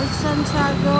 Old Santiago.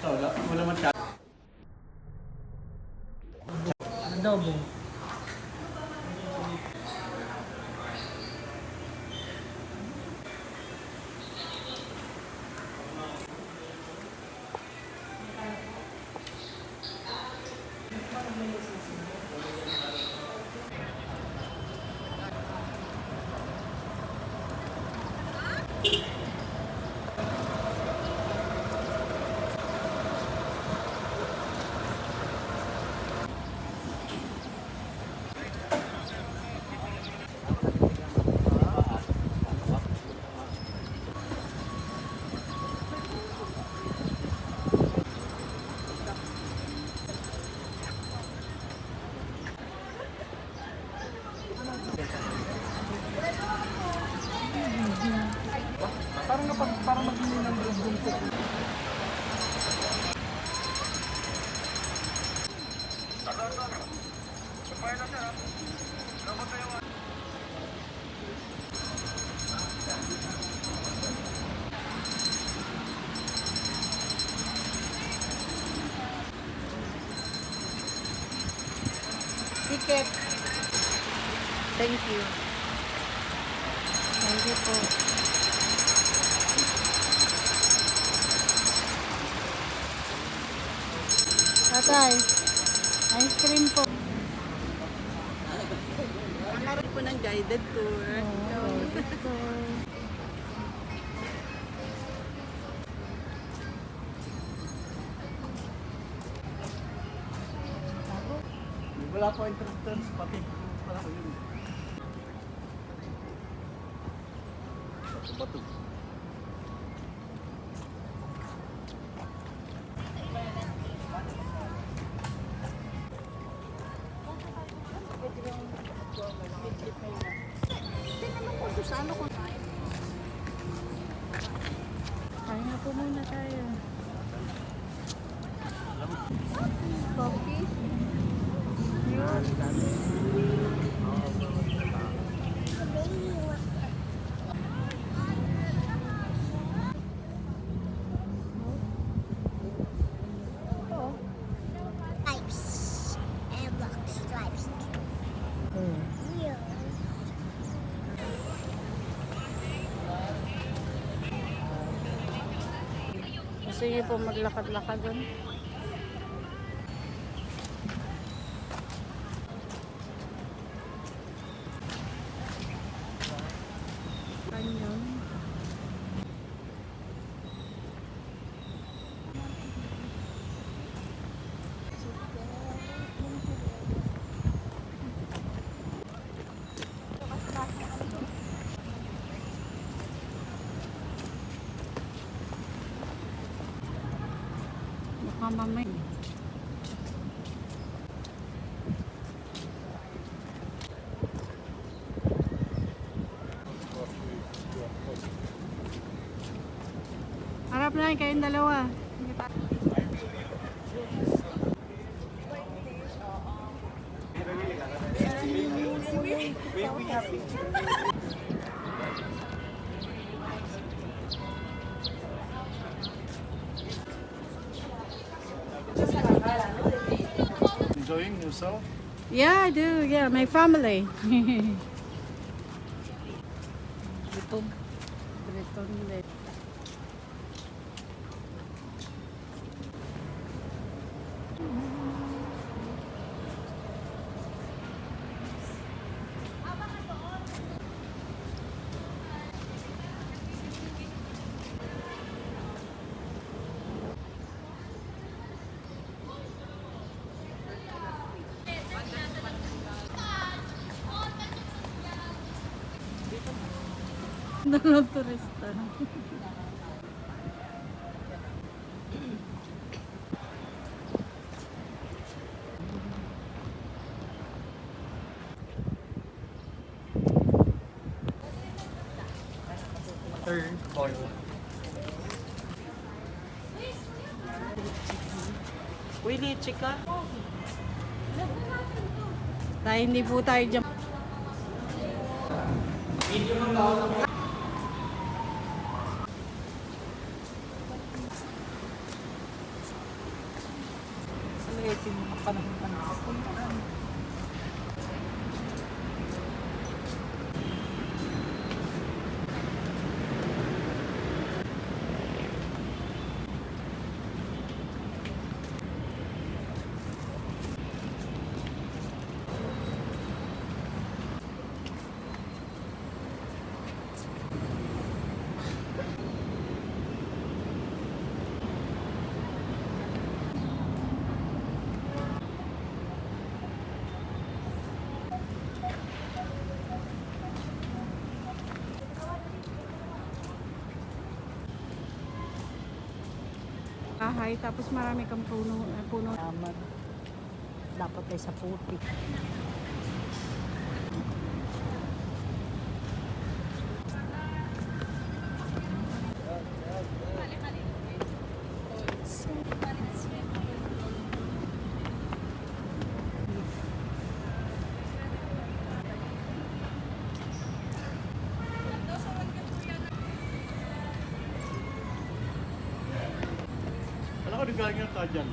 Wala man siya. Adobo. Parang mag-hindi ng bungkot. Ticket. Thank you. Thank you po. Tatay, ice cream po. Naroon po ng guided tour. Wala po entrance, pati wala ko yun. Bato. Kaya po muna tayo. Coffee. Stripes and black stripes. Yeah. gusto niyo po maglakad-lakad doon. Canyon. Mukhang mamay. Harap na kayong dalawa. Enjoying yourself? Yeah, I do. Yeah, my family. Briton. Briton din. Dalawang turista. Third point. Willie, chika. Dahil hindi po tayo dyan. Kahay, tapos marami kang puno. Puno. Dapat ay sa puti. Alam ko, nagaling yung dyan.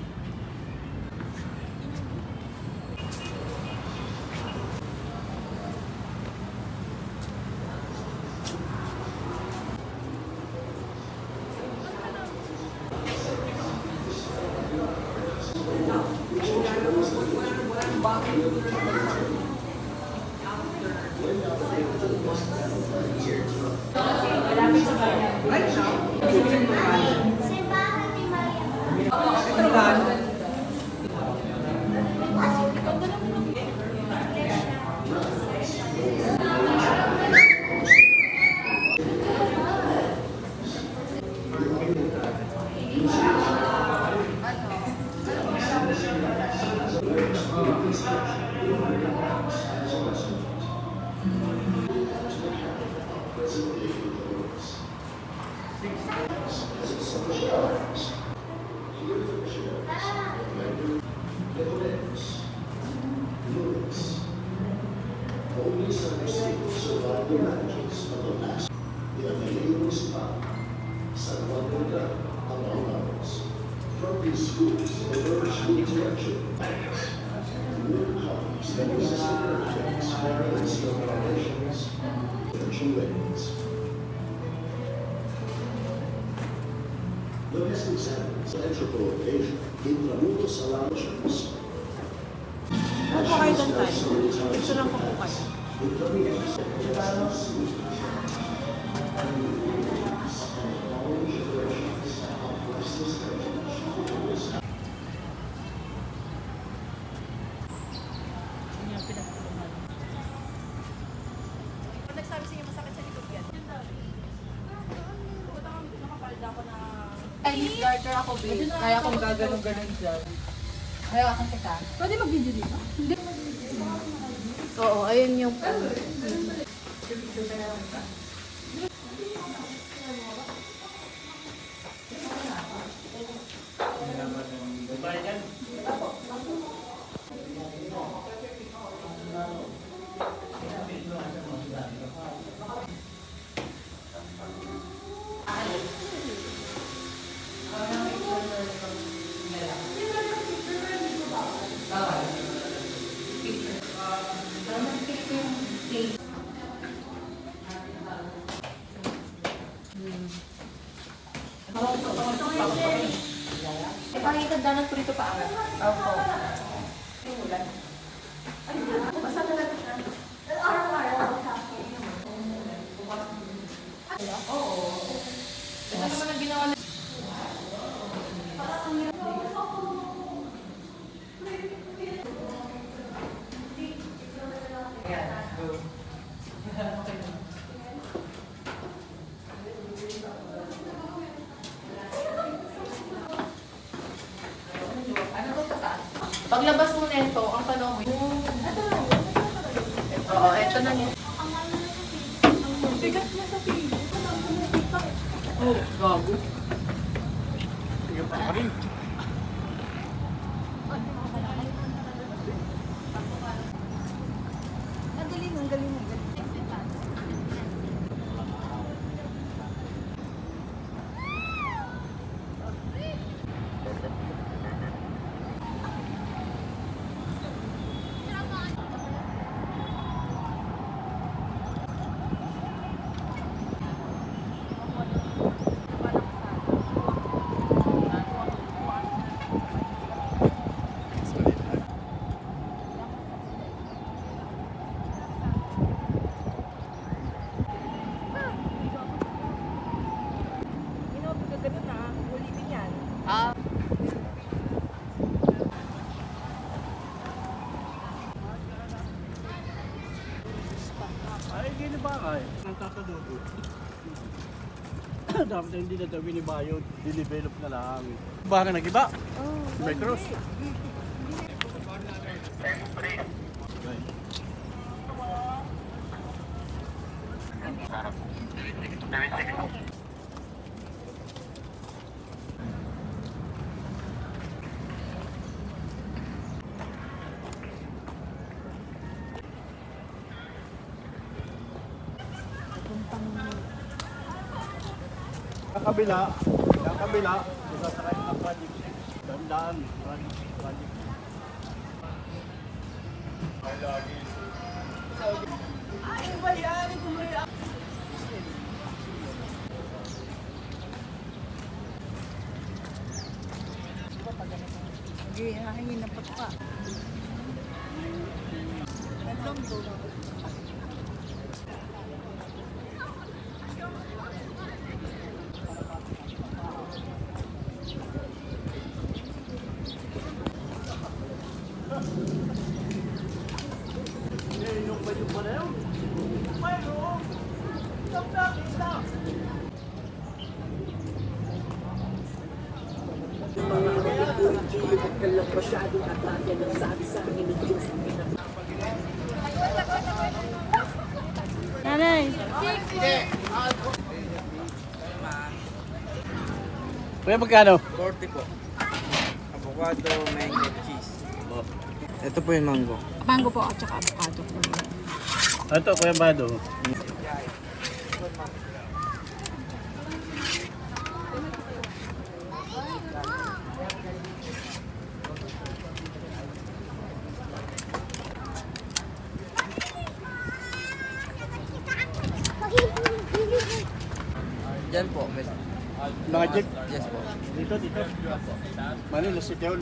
The Ano po kayo doon tayo? Gusto lang po po kayo. Chinese garter ako, babe. Kaya akong gaganon-ganon dyan. Kaya akong kita. Pwede mag-video dito? Hindi. Oo, ayun yung Ipakita danan po rito pa. Opo. Ito naman ang ginawa na. Paglabas mo nito, ang tanong mo, oo, eto na niya. Bigat na sa piso. Oh, gago. Sige pa rin. Ang galing, ang galing, ang galing. Ay, gini ba kay? Nagkakadugo. Dapat hindi na daw binibayod, dinevelop na lang. Baka nag-iba? May cross. Ang kabila, sasakay ng project. Dandaan, project. Hindi, hahingin na pa. Nanay. Kuya, magkano? 40 po. Avocado, mango, cheese. Ito po yung mango. Mango po at saka avocado po. Ito, Kuya Bado. Diyan po, Mga jeep. Yes po. Dito. Manila City Hall.